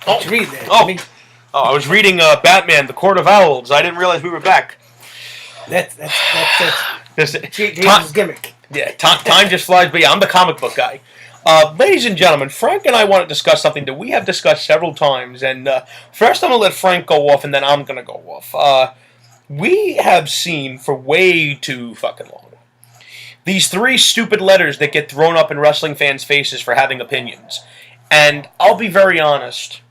What you read there? I was reading Batman: The Court of Owls. I didn't realize we were back. That's James' gimmick. Yeah, time just flies by. I'm the comic book guy. Ladies and gentlemen, Frank and I want to discuss something that we have discussed several times. And first, I'm going to let Frank go off, and then I'm going to go off. We have seen for way too fucking long these 3 stupid letters that get thrown up in wrestling fans' faces for having opinions. And I'll be very honest.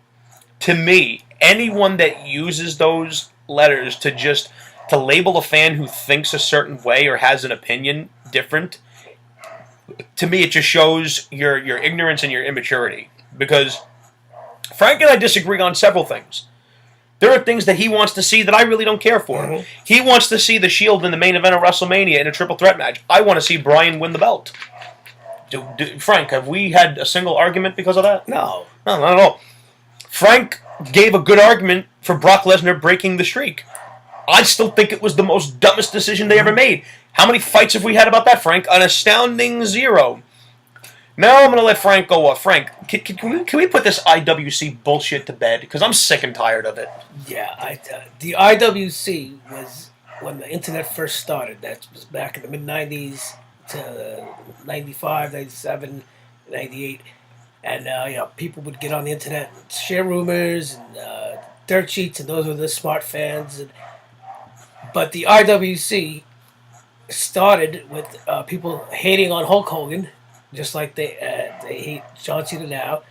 To me, anyone that uses those letters to label a fan who thinks a certain way or has an opinion different, to me it just shows your ignorance and your immaturity. Because Frank and I disagree on several things. There are things that he wants to see that I really don't care for. Mm-hmm. He wants to see the Shield in the main event of WrestleMania in a triple threat match. I want to see Bryan win the belt. Frank, have we had a single argument because of that? No. No, not at all. Frank gave a good argument for Brock Lesnar breaking the streak. I still think it was the most dumbest decision they ever made. How many fights have we had about that, Frank? An astounding 0. Now I'm going to let Frank go off. Frank, can we put this IWC bullshit to bed? Because I'm sick and tired of it. Yeah, the IWC was when the internet first started. That was back in the mid-90s to 95, 97, 98. And people would get on the internet and share rumors and dirt sheets, and those were the smart fans. But the IWC started with people hating on Hulk Hogan, just like they hate John Cena now.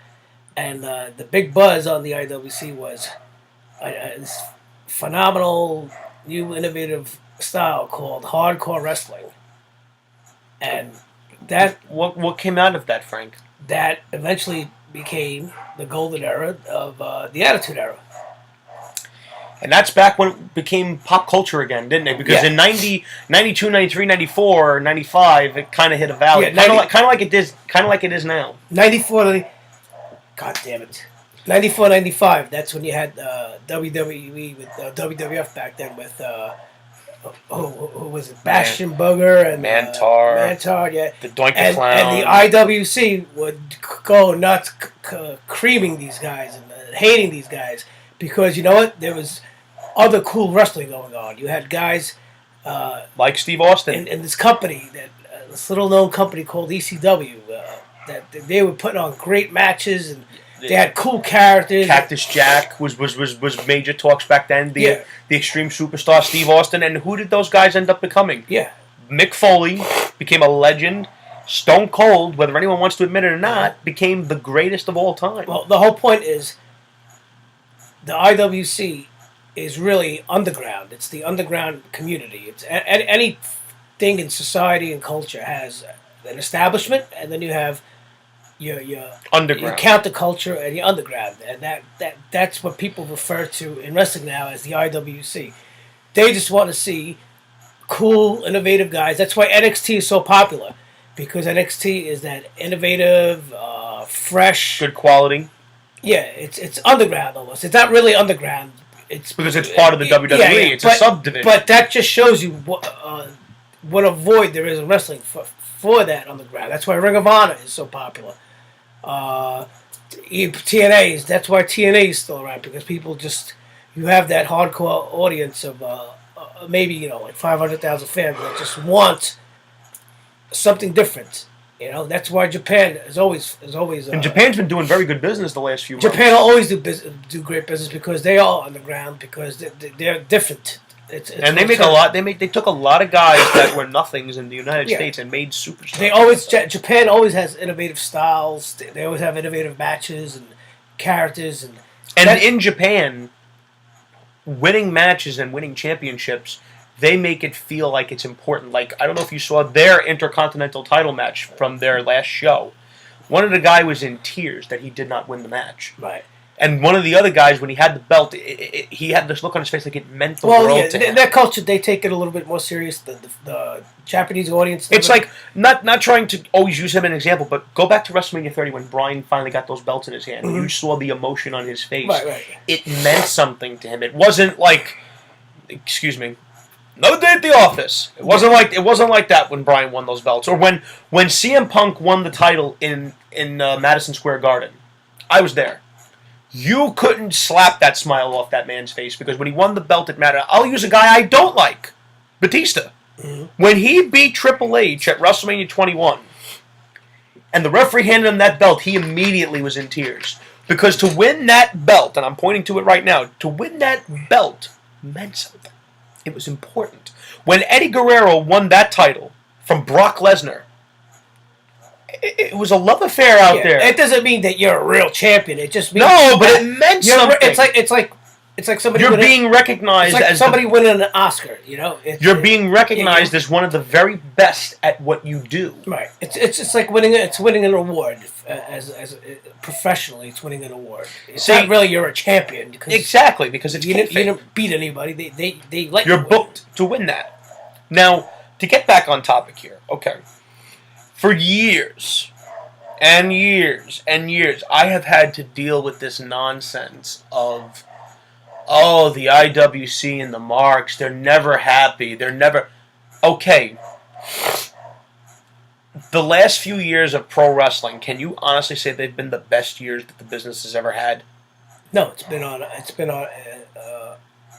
And the big buzz on the IWC was this phenomenal, new, innovative style called hardcore wrestling. And that... What came out of that, Frank? That eventually became the golden era of the Attitude Era. And that's back when it became pop culture again, didn't it? Because in 90, 92, 93, 94, 95, it kind of hit a valley. Yeah, kind of like it is now. 94, God damn it. 94, 95, that's when you had WWE with WWF back then with... who was it? Bastion Booger and Mantar, yeah. The Doink Clown. And the IWC would go nuts creaming these guys and hating these guys because, you know what? There was other cool wrestling going on. You had guys... like Steve Austin. In this company, this little-known company called ECW, that they were putting on great matches and... They had cool characters. Cactus Jack was major talks back then. The Extreme Superstar Steve Austin, and who did those guys end up becoming? Yeah, Mick Foley became a legend. Stone Cold, whether anyone wants to admit it or not, became the greatest of all time. Well, the whole point is the IWC is really underground. It's the underground community. It's anything in society and culture has an establishment, and then you have your underground, your counterculture, and your underground, and that's what people refer to in wrestling now as the IWC. They just want to see cool, innovative guys. That's why NXT is so popular, because NXT is that innovative, fresh, good quality. Yeah, it's underground almost. It's not really underground. It's because it's part of the WWE. Yeah, it's a subdivision. But that just shows you what a void there is in wrestling for that underground. That's why Ring of Honor is so popular. TNA, that's why TNA is still around, because people you have that hardcore audience of maybe like 500,000 fans that just want something different. That's why Japan is always. And Japan's been doing very good business the last few months. Japan will always do great business because they are underground, because they're different. And they make a lot. They took a lot of guys that were nothings in the United States and made superstars. Japan always has innovative styles. They always have innovative matches and characters and in Japan, winning matches and winning championships, they make it feel like it's important. Like, I don't know if you saw their Intercontinental title match from their last show. One of the guys was in tears that he did not win the match. Right. And one of the other guys, when he had the belt, he had this look on his face like it meant the world to him. In that culture, they take it a little bit more serious. The Japanese audience... It's like, not trying to always use him as an example, but go back to WrestleMania 30 when Bryan finally got those belts in his hand. Mm-hmm. You saw the emotion on his face. Right. It meant something to him. It wasn't like... Excuse me. Another day at the office. It wasn't like that when Bryan won those belts. Or when CM Punk won the title in Madison Square Garden. I was there. You couldn't slap that smile off that man's face because when he won the belt, it mattered. I'll use a guy I don't like, Batista. Mm-hmm. When he beat Triple H at WrestleMania 21, and the referee handed him that belt, he immediately was in tears. Because to win that belt, and I'm pointing to it right now, to win that belt meant something. It was important. When Eddie Guerrero won that title from Brock Lesnar, it was a love affair out there. It doesn't mean that you're a real champion. It just means it meant something. It's like somebody. You're being recognized as somebody winning an Oscar. You know, you're being recognized as one of the very best at what you do. Right. It's like winning. It's winning an award as professionally. It's winning an award. It's not really you're a champion. Exactly, because it's you didn't beat anybody. They let you're booked to win that. Now, to get back on topic here, okay. For years and years and years, I have had to deal with this nonsense of, the IWC and the marks, they're never happy. They're never... Okay. The last few years of pro wrestling, can you honestly say they've been the best years that the business has ever had? No, it's been on.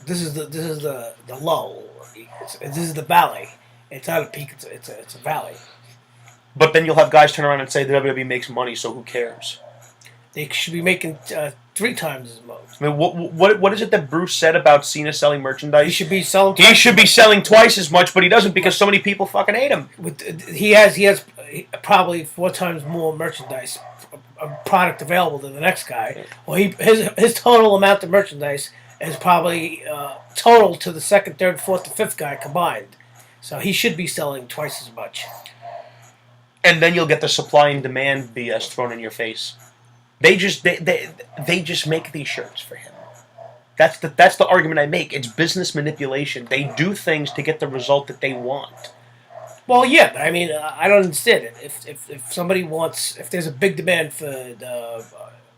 This is the lull. This is the valley. It's not a peak. It's a valley. But then you'll have guys turn around and say the WWE makes money, so who cares? They should be making 3 times as much. I mean, what is it that Bruce said about Cena selling merchandise? He should be selling. He should be selling twice as much, but he doesn't because so many people fucking hate him. He has probably 4 times more merchandise, product available than the next guy. Well, his total amount of merchandise is probably total to the second, third, fourth, and fifth guy combined. So he should be selling twice as much. And then you'll get the supply and demand BS thrown in your face. They just make these shirts for him. That's the argument I make. It's business manipulation. They do things to get the result that they want. Well, yeah, but I mean, I don't understand it. If somebody wants, if there's a big demand for the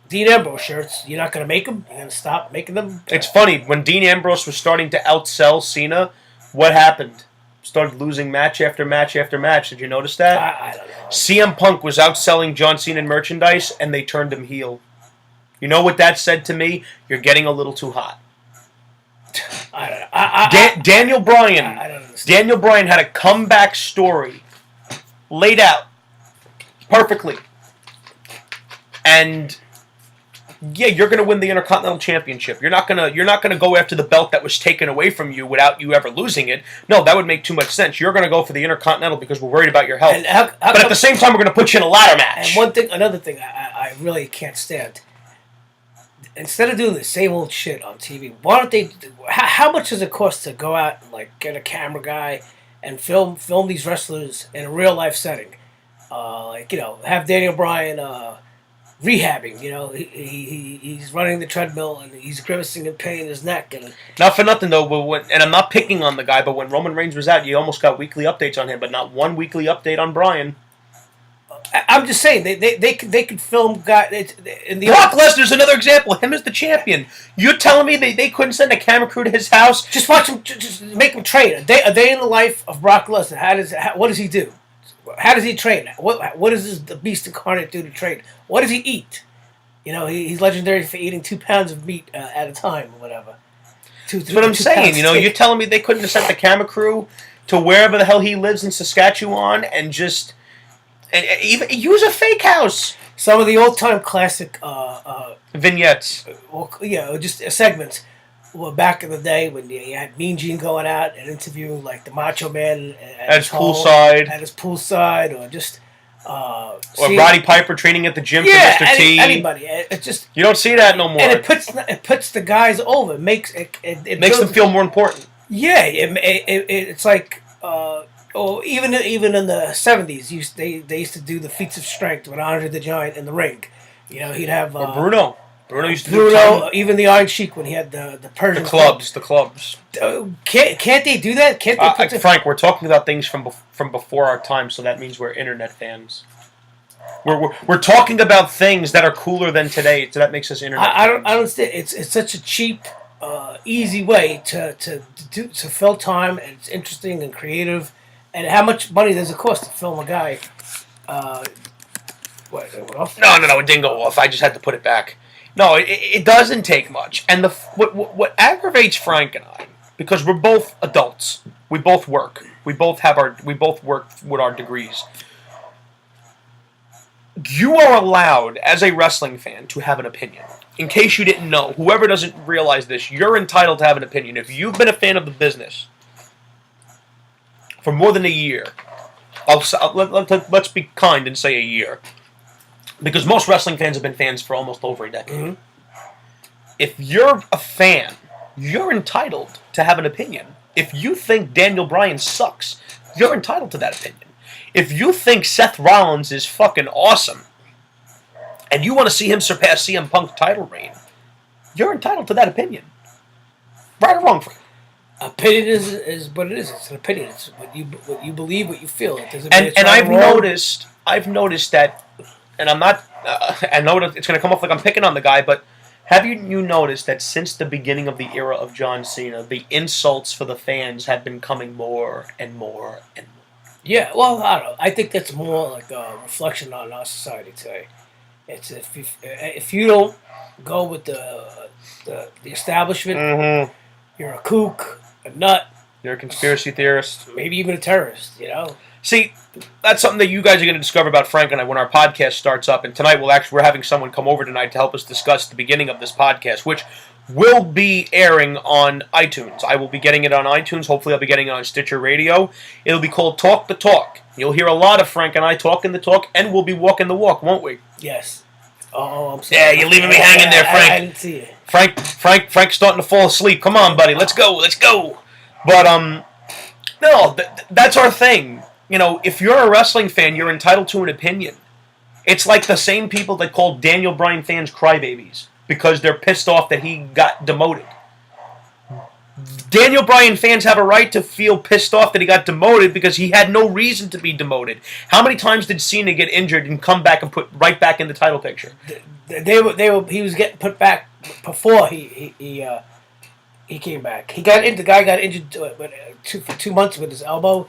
Dean Ambrose shirts, you're not going to make them. You're going to stop making them. It's funny when Dean Ambrose was starting to outsell Cena. What happened? Started losing match after match after match. Did you notice that? I don't know. CM Punk was outselling John Cena in merchandise, and they turned him heel. You know what that said to me? You're getting a little too hot. I don't know. Daniel Bryan. I don't understand. Daniel Bryan had a comeback story laid out perfectly, and yeah, you're going to win the Intercontinental Championship. You're not gonna go after the belt that was taken away from you without you ever losing it. No, that would make too much sense. You're going to go for the Intercontinental because we're worried about your health. But at the same time, we're going to put you in a ladder match. And another thing I really can't stand. Instead of doing the same old shit on TV, why don't they? How much does it cost to go out and get a camera guy and film these wrestlers in a real life setting? Have Daniel Bryan rehabbing. He's running the treadmill and he's grimacing in pain in his neck. And not for nothing though, but and I'm not picking on the guy, but when Roman Reigns was out, you almost got weekly updates on him, but not one weekly update on Bryan. I'm just saying they could film guys. Brock Lesnar's another example. Him as the champion. You're telling me they couldn't send a camera crew to his house? Just watch him. Just make him train. A day in the life of Brock Lesnar. What does he do? How does he train? What does the beast incarnate do to train? What does he eat? He's legendary for eating 2 pounds of meat at a time or whatever. That's what I'm saying. You're telling me they couldn't have sent the camera crew to wherever the hell he lives in Saskatchewan and just even use a fake house. Some of the old-time classic vignettes. Just segments. Well, back in the day when you had Mean Gene going out and interviewing the Macho Man at his poolside, or just or Roddy Piper training at the gym for Mr. T. Anybody. It just you don't see that no more. And it puts the guys over. It makes them feel more important. Yeah, it's like even in the 70s, they used to do the feats of strength with Andre the Giant in the ring. He'd have or Bruno. Bruno used to do even the Iron Sheik when he had the Persian the clubs. Can't they do that? Can't they Frank, we're talking about things from before our time, so that means we're internet fans. We're talking about things that are cooler than today, so that makes us internet fans. I don't understand. It's such a cheap, easy way to fill time, and it's interesting and creative. And how much money does it cost to film a guy? What off? No, it didn't go off. I just had to put it back. No, it doesn't take much. And what aggravates Frank and I, because we're both adults, we both work, we both work with our degrees. You are allowed, as a wrestling fan, to have an opinion. In case you didn't know, whoever doesn't realize this, you're entitled to have an opinion. If you've been a fan of the business for more than a year, let's be kind and say a year, because most wrestling fans have been fans for almost over a decade. Mm-hmm. If you're a fan, you're entitled to have an opinion. If you think Daniel Bryan sucks, you're entitled to that opinion. If you think Seth Rollins is fucking awesome, and you want to see him surpass CM Punk's title reign, you're entitled to that opinion. Right or wrong, Frank? Opinion is what it is. It's an opinion. It's what you believe, what you feel. It doesn't mean And it's and right or wrong. I've noticed that, and I'm not. I know that it's going to come off like I'm picking on the guy, but have you noticed that since the beginning of the era of John Cena, the insults for the fans have been coming more and more and more? Yeah, well, I don't know. I think that's more like a reflection on our society today. It's if you don't go with the establishment, Mm-hmm. you're a kook, a nut, You're a conspiracy theorist. maybe even a terrorist. You know. See, that's something that you guys are going to discover about Frank and I when our podcast starts up. And tonight we're having someone come over tonight to help us discuss the beginning of this podcast, which will be airing on iTunes. I will be getting it on iTunes. Hopefully I'll be getting it on Stitcher Radio. It'll be called Talk the Talk. You'll hear a lot of Frank and I talking the talk, and we'll be walking the walk, won't we? Yes. Oh, I'm sorry. Yeah, you're leaving me hanging there, Frank. I didn't see it. Frank's starting to fall asleep. Come on, buddy. Let's go. But, no, that's our thing. You know, if you're a wrestling fan, you're entitled to an opinion. It's like the same people that call Daniel Bryan fans crybabies because they're pissed off that he got demoted. Daniel Bryan fans have a right to feel pissed off that he got demoted because he had no reason to be demoted. How many times did Cena get injured and come back and put right back in the title picture? He was getting put back before he came back. The guy got injured for 2 months with his elbow,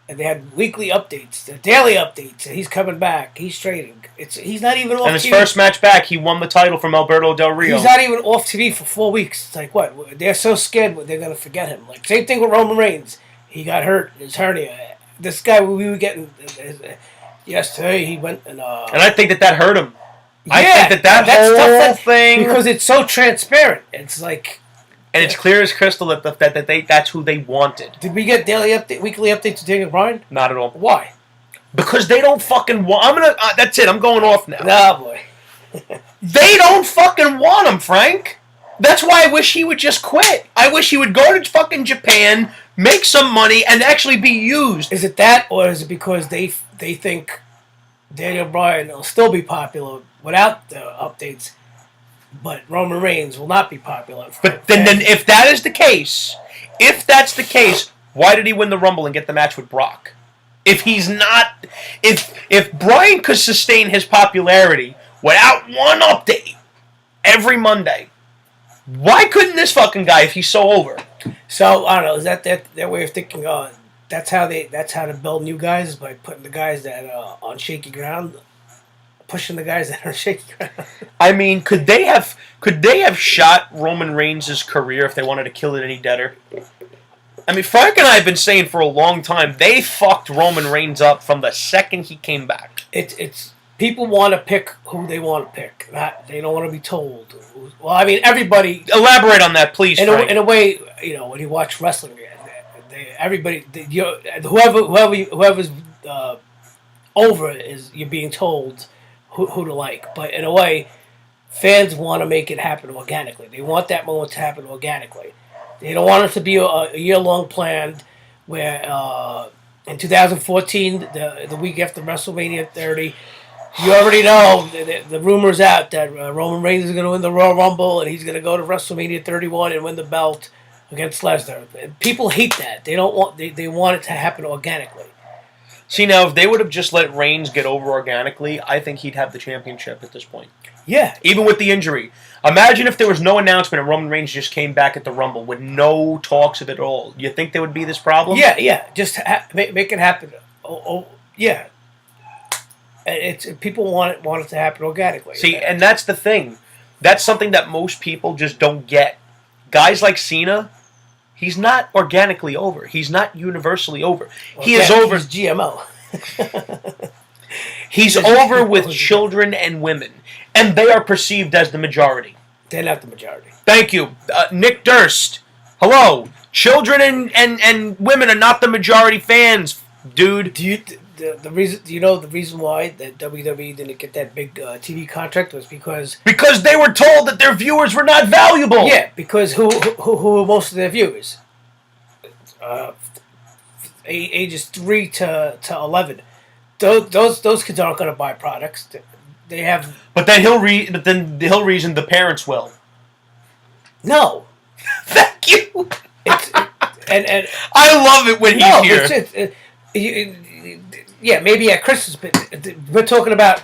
and they had weekly updates, daily updates. And he's coming back. He's training. He's not even off. And his TV. first match back, he won the title from Alberto Del Rio. He's not even off TV for 4 weeks. It's like what? They're so scared they're gonna forget him. Like same thing with Roman Reigns. He got hurt. His hernia. This guy we were getting yesterday. He went and. And I think that hurt him. Yeah, I think that whole thing, because it's so transparent. It's like. and it's clear as crystal that that's who they wanted. Did we get weekly updates of Daniel Bryan? Not at all. Why? Because they don't fucking want. That's it. I'm going off now. Nah, boy. They don't fucking want him, Frank. That's why I wish he would just quit. I wish he would go to fucking Japan, make some money, and actually be used. Is it that, or is it because they think Daniel Bryan will still be popular without the updates, but Roman Reigns will not be popular? But then if that is the case, why did he win the Rumble and get the match with Brock? If he's not, if Bryan could sustain his popularity without one update every Monday, why couldn't this fucking guy if he's so over? So I don't know. Is that their way of thinking? That's how to build new guys, by putting the guys that are on shaky ground, pushing the guys that are on shaky ground. I mean, could they have shot Roman Reigns' career if they wanted to kill it any deader? I mean, Frank and I have been saying for a long time they fucked Roman Reigns up from the second he came back. It's people want to pick who they want to pick. They don't want to be told. Well, I mean, everybody. Elaborate on that, please, Frank. In a way, when you watch wrestling, whoever's over is you're being told who to like. But in a way, fans want to make it happen organically. They want that moment to happen organically. They don't want it to be a year-long plan where in 2014, the week after WrestleMania 30, you already know the rumor's out that Roman Reigns is going to win the Royal Rumble and he's going to go to WrestleMania 31 and win the belt against Lesnar. People hate that. They don't want. They want it to happen organically. See, now, if they would have just let Reigns get over organically, I think he'd have the championship at this point. Yeah. Even with the injury. Imagine if there was no announcement and Roman Reigns just came back at the Rumble with no talks of it all. You think there would be this problem? Yeah. Just make it happen. Yeah. People want it to happen organically. See, and that's the thing. That's something that most people just don't get. Guys like Cena, he's not organically over. He's not universally over. He is over. He's GMO. He's over with children and women, and they are perceived as the majority. They're not the majority. Thank you, Nick Durst. Hello. Children and women are not the majority fans, dude. Do you the reason? Do you know the reason why that WWE didn't get that big TV contract was because they were told that their viewers were not valuable. Yeah, because who are most of their viewers? Ages 3 to 11. Those kids aren't going to buy products. They have. But then he'll reason the parents will. No. Thank you. And I love it when he's here. Yeah, maybe at Christmas, but we're talking about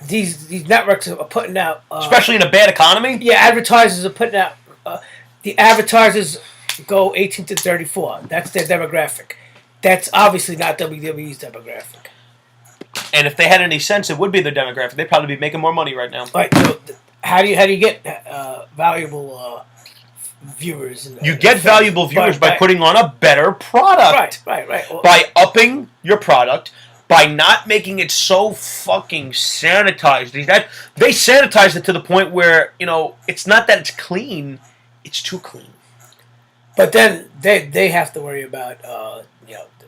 these networks are putting out, especially in a bad economy. Yeah, advertisers are putting out. The advertisers go 18 to 34. That's their demographic. That's obviously not WWE's demographic. And if they had any sense, it would be their demographic. They'd probably be making more money right now. Right. So how do you get valuable viewers? You get valuable viewers by putting on a better product. Right. Well, by upping your product, by not making it so fucking sanitized. They sanitized it to the point where, it's not that it's clean, it's too clean. But then they have to worry about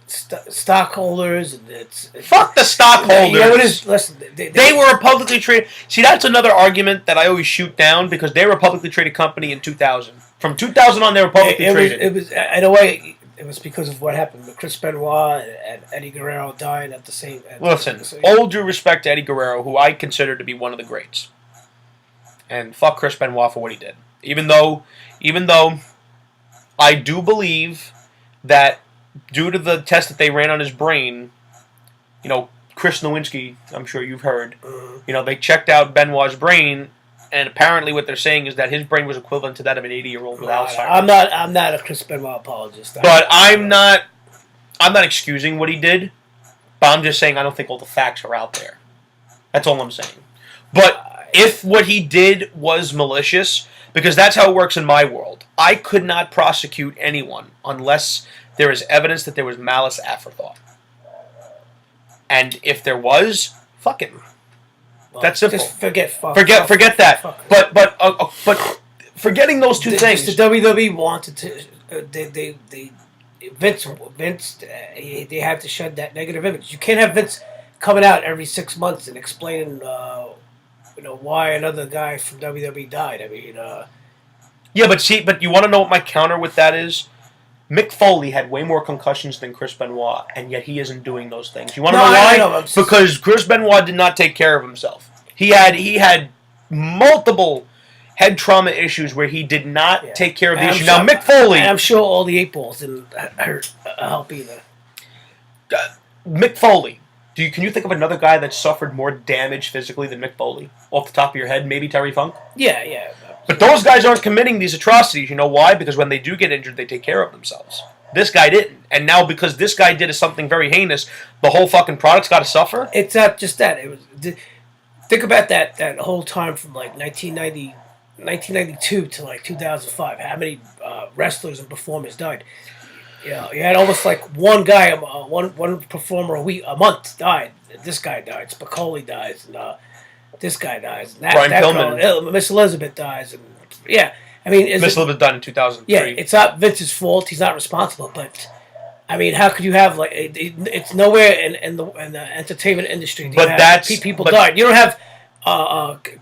stockholders, and it's fuck the stockholders. You know what it is? Listen, they were a publicly traded. See, that's another argument that I always shoot down because they were a publicly traded company in 2000. From 2000 on, they were publicly traded. It was in a way. It was because of what happened with Chris Benoit and Eddie Guerrero dying at the same. Listen, all due respect to Eddie Guerrero, who I consider to be one of the greats, and fuck Chris Benoit for what he did. Even though I do believe that due to the test that they ran on his brain, Chris Nowinski, I'm sure you've heard, they checked out Benoit's brain. And apparently, what they're saying is that his brain was equivalent to that of an 80-year-old with Alzheimer's. I'm not a Chris Benoit apologist. But I'm not excusing what he did. But I'm just saying I don't think all the facts are out there. That's all I'm saying. But if what he did was malicious, because that's how it works in my world, I could not prosecute anyone unless there is evidence that there was malice aforethought. And if there was, fuck him. That's simple. Just forget that. But forgetting those two things. The WWE wanted to. Vince. They had to shed that negative image. You can't have Vince coming out every 6 months and explaining, why another guy from WWE died. I mean, yeah, but you want to know what my counter with that is? Mick Foley had way more concussions than Chris Benoit, and yet he isn't doing those things. You want to know why? Because Chris Benoit did not take care of himself. He had multiple head trauma issues where he did not take care of the issue. Now, Mick Foley... I'm sure all the 8 balls didn't help either. Mick Foley. Can you think of another guy that suffered more damage physically than Mick Foley? Off the top of your head, maybe Terry Funk? Yeah. But those guys aren't committing these atrocities. You know why? Because when they do get injured, they take care of themselves. This guy didn't. And now because this guy did something very heinous, the whole fucking product's got to suffer? It's not just that. Think about that whole time from like 1992 to like 2005. How many wrestlers and performers died? You had almost like one guy, one performer a month died. This guy died. Spicoli dies. And this guy dies. And Brian Pillman. Miss Elizabeth dies. And I mean, Miss Elizabeth died in 2003. Yeah, it's not Vince's fault. He's not responsible. But I mean, how could you have it's nowhere in the entertainment industry? People died. You don't have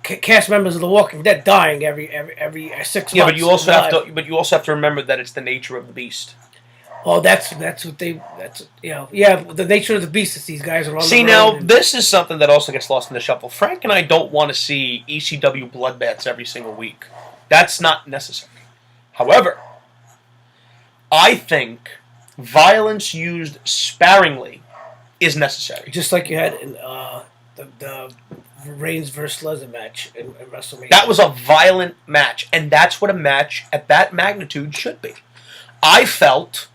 cast members of The Walking Dead dying every 6 months. Yeah, but you also have to remember that it's the nature of the beast. Well, that's what they. The nature of the beast is these guys are on. See, now this is something that also gets lost in the shuffle. Frank and I don't want to see ECW bloodbaths every single week. That's not necessary. However, I think violence used sparingly is necessary. Just like you had in the Reigns versus Lesnar match in WrestleMania. That was a violent match, and that's what a match at that magnitude should be. I felt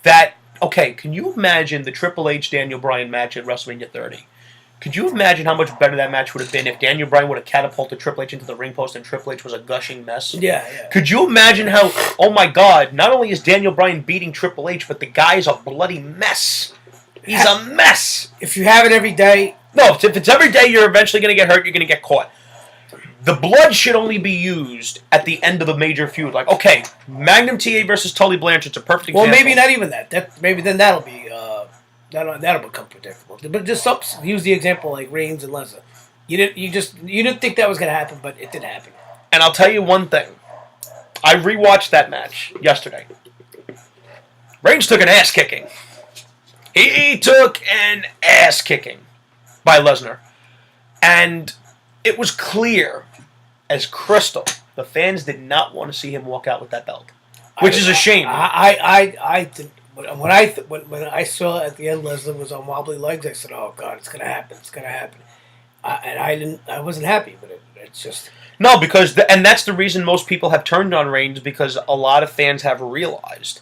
that, okay, can you imagine the Triple H Daniel Bryan match at WrestleMania 30? Could you imagine how much better that match would have been if Daniel Bryan would have catapulted Triple H into the ring post and Triple H was a gushing mess? Yeah. Could you imagine how, oh my God, not only is Daniel Bryan beating Triple H, but the guy's a bloody mess. He's a mess. If you have it every day. No, if it's every day, you're eventually going to get hurt, you're going to get caught. The blood should only be used at the end of a major feud. Like, okay, Magnum TA versus Tully Blanchard's a perfect example. Well, maybe not even that. Maybe then that'll be that'll become predictable. But just use the example like Reigns and Lesnar. You didn't think that was going to happen, but it did happen. And I'll tell you one thing. I rewatched that match yesterday. Reigns took an ass kicking. He took an ass kicking by Lesnar. And it was clear as crystal. The fans did not want to see him walk out with that belt, which is a shame. When I saw at the end Lesnar was on wobbly legs, I said, "Oh God, it's gonna happen! It's gonna happen." I wasn't happy with it. It's just no, because and that's the reason most people have turned on Reigns, because a lot of fans have realized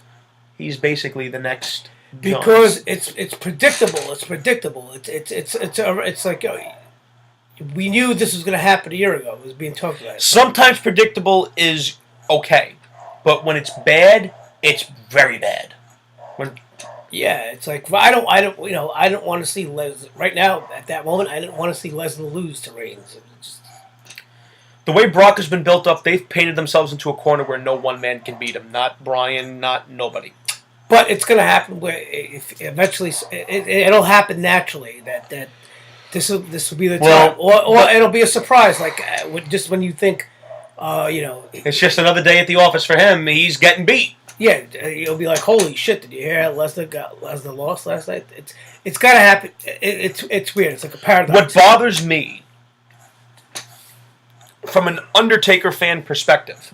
he's basically the next. Because it's predictable. It's predictable. It's like. We knew this was going to happen a year ago. It was being talked about. Sometimes predictable is okay, but when it's bad, it's very bad. It's like I don't want to see Les right now at that moment. I didn't want to see Lesnar lose to Reigns. The way Brock has been built up, they've painted themselves into a corner where no one man can beat him. Not Bryan, not nobody. But it's going to happen where if eventually it'll happen naturally that. This will be the time, or it'll be a surprise. Like just when you think, it's just another day at the office for him. He's getting beat. Yeah, you'll be like, "Holy shit! Did you hear Lesnar lost last night?" It's gotta happen. It's weird. It's like a paradox. What bothers me, from an Undertaker fan perspective,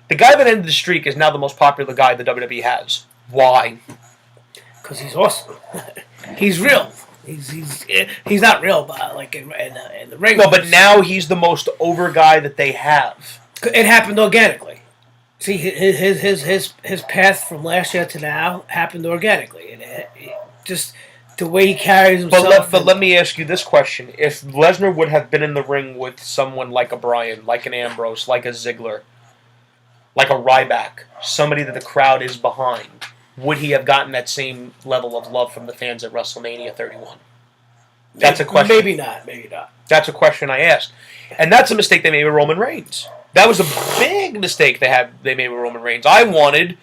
the guy that ended the streak is now the most popular guy the WWE has. Why? Because he's awesome. He's real. He's not real, but like in the ring. No, but now he's the most over guy that they have. It happened organically. See, his path from last year to now happened organically, and it just the way he carries himself. But let me ask you this question: if Lesnar would have been in the ring with someone like a Bryan, like an Ambrose, like a Ziggler, like a Ryback, somebody that the crowd is behind, would he have gotten that same level of love from the fans at WrestleMania 31? That's a question. Maybe not. That's a question I asked. And that's a mistake they made with Roman Reigns. That was a big mistake they made with Roman Reigns. I wanted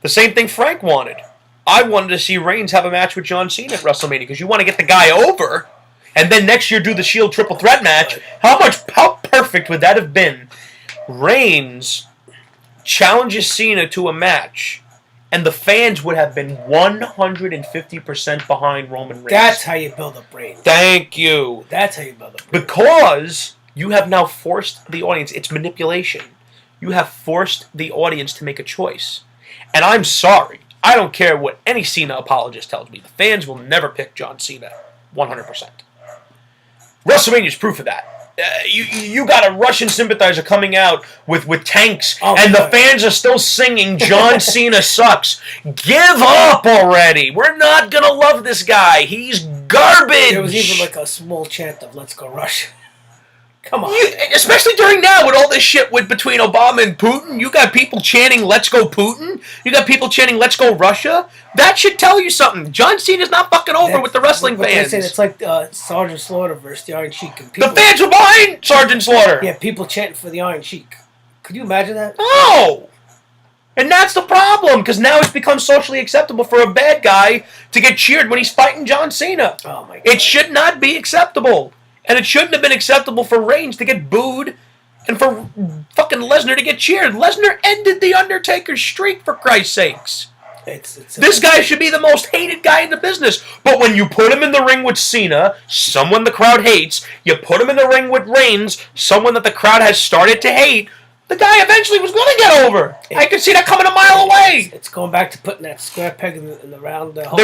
the same thing Frank wanted. I wanted to see Reigns have a match with John Cena at WrestleMania because you want to get the guy over, and then next year do the Shield triple threat match. How perfect would that have been? Reigns challenges Cena to a match, and the fans would have been 150% behind Roman Reigns. That's how you build up Reigns. Thank you. That's how you build up Reigns. Because you have now forced the audience. It's manipulation. You have forced the audience to make a choice. And I'm sorry. I don't care what any Cena apologist tells me. The fans will never pick John Cena 100%. WrestleMania is proof of that. You got a Russian sympathizer coming out with tanks, the fans are still singing John Cena sucks. Give up already. We're not going to love this guy. He's garbage. There was even like a small chant of "Let's go Russia." Come on. Especially during now with all this shit between Obama and Putin. You got people chanting, "Let's go Putin." You got people chanting, "Let's go Russia." That should tell you something. John Cena's not fucking over with the wrestling fans. It's like Sergeant Slaughter versus the Iron Sheik. The fans were behind Sergeant Slaughter. Yeah, people chanting for the Iron Sheik. Could you imagine that? No! And that's the problem, because now it's become socially acceptable for a bad guy to get cheered when he's fighting John Cena. Oh my God. It should not be acceptable. And it shouldn't have been acceptable for Reigns to get booed and for fucking Lesnar to get cheered. Lesnar ended The Undertaker's streak, for Christ's sakes. This guy should be the most hated guy in the business. But when you put him in the ring with Cena, someone the crowd hates, you put him in the ring with Reigns, someone that the crowd has started to hate, the guy eventually was going to get over. I could see that coming a mile away. It's going back to putting that square peg in the round hole.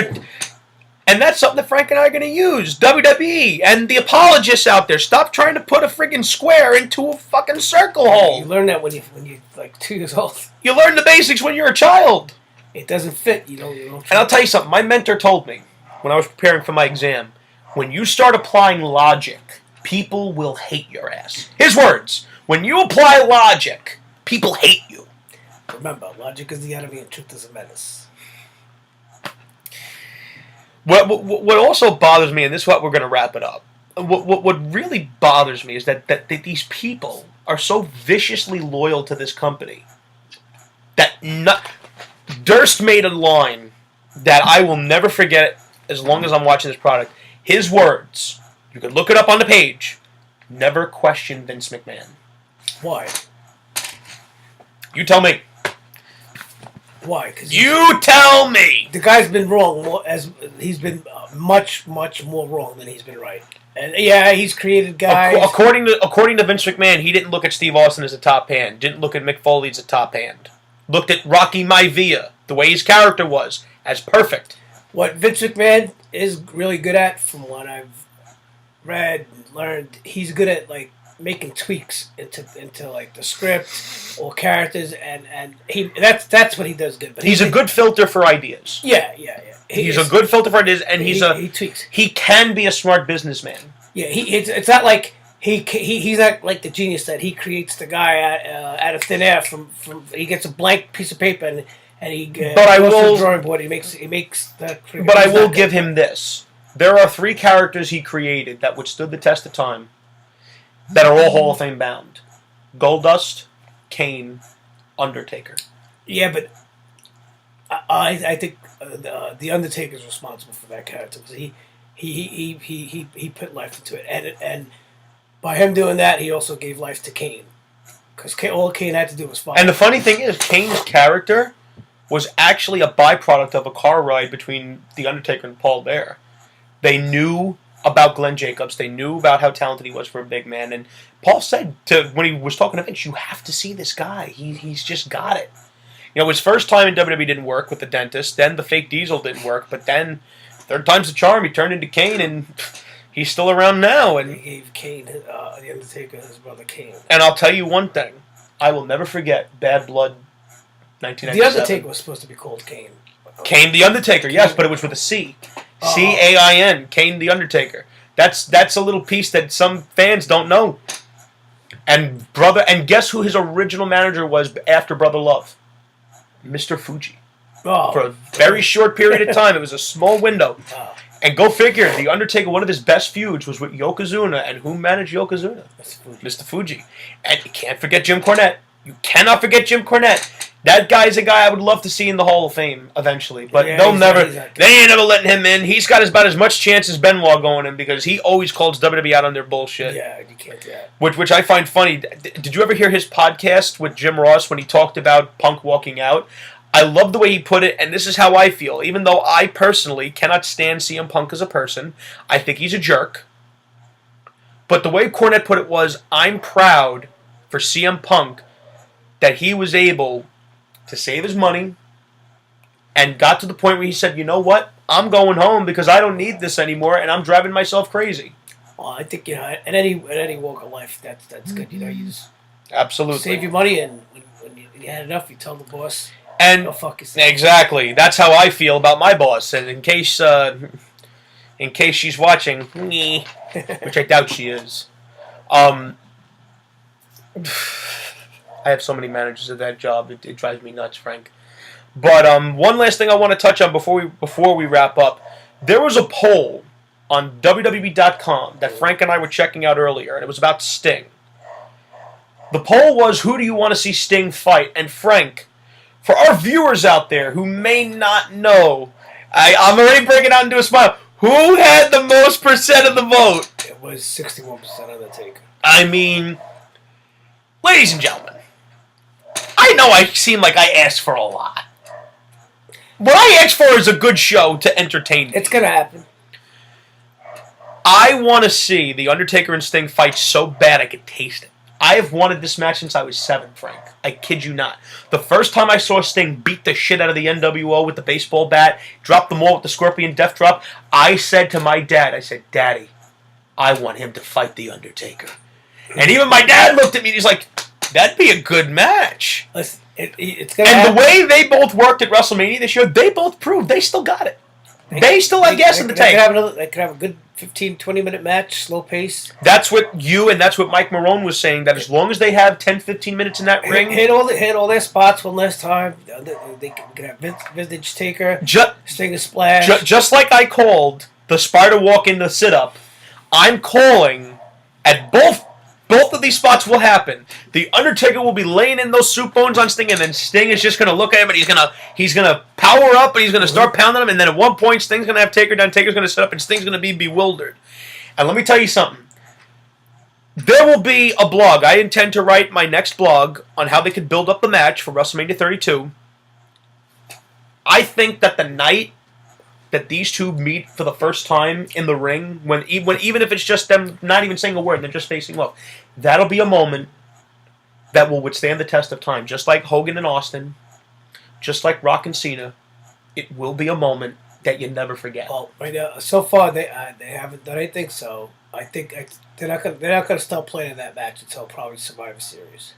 And that's something that Frank and I are going to use. WWE and the apologists out there, stop trying to put a friggin' square into a fucking circle hole. You learn that when you're like 2 years old. You learn the basics when you're a child. It doesn't fit. You don't. And I'll tell you something. My mentor told me when I was preparing for my exam, when you start applying logic, people will hate your ass. His words. When you apply logic, people hate you. Remember, logic is the enemy and truth is a menace. What also bothers me, and this is what we're going to wrap it up. What really bothers me is that these people are so viciously loyal to this company that Durst made a line that I will never forget as long as I'm watching this product. His words, you can look it up on the page, never question Vince McMahon. Why? You tell me. Why? Because you tell me. The guy's been wrong he's been much more wrong than he's been right. And yeah, he's created guys. According to Vince McMahon, he didn't look at Steve Austin as a top hand. Didn't look at Mick Foley as a top hand. Looked at Rocky Maivia, the way his character was, as perfect. What Vince McMahon is really good at, from what I've read and learned, he's good at like making tweaks into like the script or characters, and that's what he does good. But he's a good filter for ideas. Yeah. He's a good filter for ideas, and he tweaks. He can be a smart businessman. Yeah, it's not like he's not like the genius that he creates the guy out of thin air from he gets a blank piece of paper and he goes to the drawing board. He makes that. But I will give him this: there are 3 characters he created that withstood the test of time, that are all Hall of Fame bound: Goldust, Kane, Undertaker. Yeah, but I think the Undertaker's responsible for that character because he put life into it, and by him doing that, he also gave life to Kane because all Kane had to do was fight. And the funny thing is, Kane's character was actually a byproduct of a car ride between the Undertaker and Paul Bearer. They knew about Glenn Jacobs. They knew about how talented he was for a big man. And Paul said when he was talking to Vince, you have to see this guy. He's just got it. You know, his first time in WWE didn't work with the dentist. Then the fake Diesel didn't work. But then, third time's the charm. He turned into Kane, and he's still around now. And he gave Kane, the Undertaker, his brother Kane. And I'll tell you one thing. I will never forget Bad Blood 1997. The Undertaker was supposed to be called Kane. Kane the Undertaker, yes, but it was with a C. C-A-I-N, Kane the Undertaker. That's a little piece that some fans don't know. And guess who his original manager was after Brother Love? Mr. Fuji. Oh. For a very short period of time. It was a small window. Oh. And go figure, the Undertaker, one of his best feuds was with Yokozuna. And who managed Yokozuna? Mr. Fuji. And you can't forget Jim Cornette. You cannot forget Jim Cornette. That guy's a guy I would love to see in the Hall of Fame eventually, but they ain't never letting him in. He's got about as much chance as Benoit going in because he always calls WWE out on their bullshit. Yeah, you can't do that. Which I find funny. Did you ever hear his podcast with Jim Ross when he talked about Punk walking out? I love the way he put it, and this is how I feel. Even though I personally cannot stand CM Punk as a person, I think he's a jerk. But the way Cornette put it was, I'm proud for CM Punk that he was able to save his money and got to the point where he said, you know what, I'm going home because I don't need this anymore and I'm driving myself crazy. Well, I think, in any walk of life, that's good. You just absolutely save your money, and when you had enough, you tell the boss, and go fuck yourself. Exactly. That's how I feel about my boss. And in case she's watching, which I doubt she is, I have so many managers at that job. It drives me nuts, Frank. But one last thing I want to touch on before we wrap up. There was a poll on WWE.com that Frank and I were checking out earlier, and it was about Sting. The poll was, who do you want to see Sting fight? And Frank, for our viewers out there who may not know, I'm already breaking out into a smile. Who had the most percent of the vote? It was 61% Undertaker. I mean, ladies and gentlemen, I know I seem like I asked for a lot. What I asked for is a good show to entertain me. It's going to happen. I want to see The Undertaker and Sting fight so bad I could taste it. I have wanted this match since I was 7, Frank. I kid you not. The first time I saw Sting beat the shit out of the NWO with the baseball bat, drop them all with the Scorpion Death Drop, I said to my dad, I said, Daddy, I want him to fight The Undertaker. And even my dad looked at me and he's like, that'd be a good match. Listen, it's gonna and happen. The way they both worked at WrestleMania this year, they both proved they still got it. They still have gas in the tank. They could have a good 15, 20-minute match, slow pace. That's what that's what Mike Marone was saying, that as long as they have 10, 15 minutes in that ring. Hit all their spots one last time. They can have Vintage Taker, Stinger Splash. Just like I called the Spider Walk in the sit-up, I'm calling at both of these spots will happen. The Undertaker will be laying in those soup bones on Sting, and then Sting is just going to look at him, and he's gonna power up, and he's going to start pounding him, and then at one point, Sting's going to have Taker down, Taker's going to sit up, and Sting's going to be bewildered. And let me tell you something. There will be a blog. I intend to write my next blog on how they could build up the match for WrestleMania 32. I think that the night that these two meet for the first time in the ring, when even if it's just them not even saying a word, they're just facing off, that'll be a moment that will withstand the test of time. Just like Hogan and Austin, just like Rock and Cena, it will be a moment that you never forget. Well, right now, so far they haven't done anything, so I think they're not gonna start playing that match until probably Survivor Series,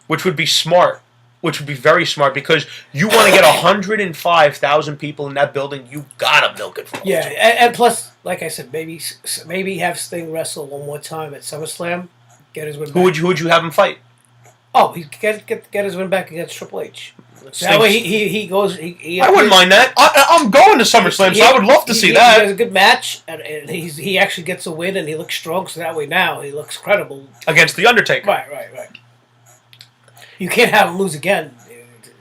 which would be smart. Which would be very smart, because you want to get 105,000 people in that building. You gotta milk it for yeah, and plus, like I said, maybe have Sting wrestle one more time at SummerSlam, get his win back. Who would you have him fight? Oh, he get his win back against Triple H. That way he goes. I wouldn't mind that. I'm going to SummerSlam, so I would love to see that. He has a good match, and he actually gets a win, and he looks strong. So that way now he looks credible against the Undertaker. Right. You can't have him lose again.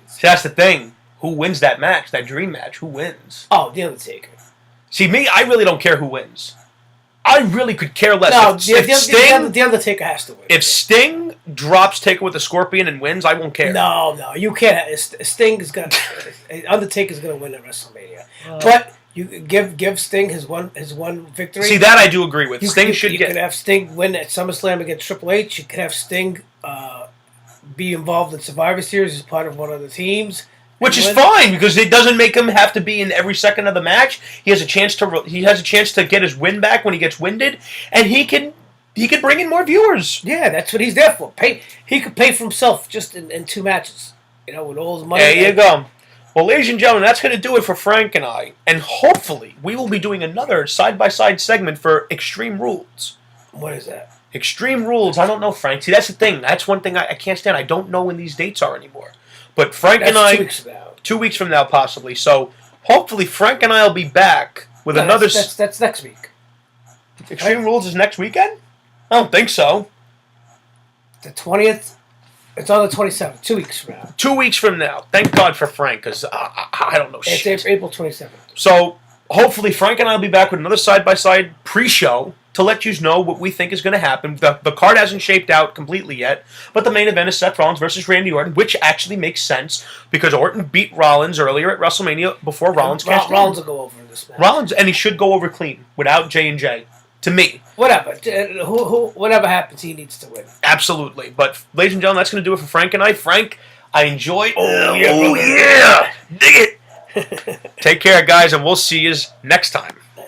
See, that's the thing. Who wins that match? That dream match? Who wins? Oh, The Undertaker. See, me, I really don't care who wins. I really could care less. No, the Undertaker has to win. If Sting drops Taker with the Scorpion and wins, I won't care. No, you can't. Sting is gonna. Undertaker's gonna win at WrestleMania, but you give Sting his one victory. See, that I do agree with. Sting should get. You could have Sting win at SummerSlam against Triple H. You could have Sting be involved in Survivor Series as part of one of the teams. Which is fine, because it doesn't make him have to be in every second of the match. He has a chance to get his win back when he gets winded, and he can bring in more viewers. Yeah, that's what he's there for. He could pay for himself just in 2 matches. With all his money. There you go. Well, ladies and gentlemen, that's going to do it for Frank and I, and hopefully we will be doing another side-by-side segment for Extreme Rules. What is that? Extreme Rules. I don't know, Frank. See, that's the thing. That's one thing I can't stand. I don't know when these dates are anymore. But Frank and I... 2 weeks from now. 2 weeks from now, possibly. So, hopefully, Frank and I will be back with another... That's next week. Extreme Rules is next weekend? I don't think so. The 20th? It's on the 27th. 2 weeks from now. 2 weeks from now. Thank God for Frank, because I don't know shit. It's April 27th. So, hopefully, Frank and I will be back with another side-by-side pre-show to let you know what we think is going to happen. The card hasn't shaped out completely yet, but the main event is Seth Rollins versus Randy Orton, which actually makes sense because Orton beat Rollins earlier at WrestleMania before Rollins cashed in. Rollins will go over in this match. Rollins, and he should go over clean without J&J, to me. Whatever. Whatever happens, he needs to win. Absolutely. But, ladies and gentlemen, that's going to do it for Frank and I. Frank, I enjoyed... Oh, yeah. Dig it! Take care, guys, and we'll see you next time.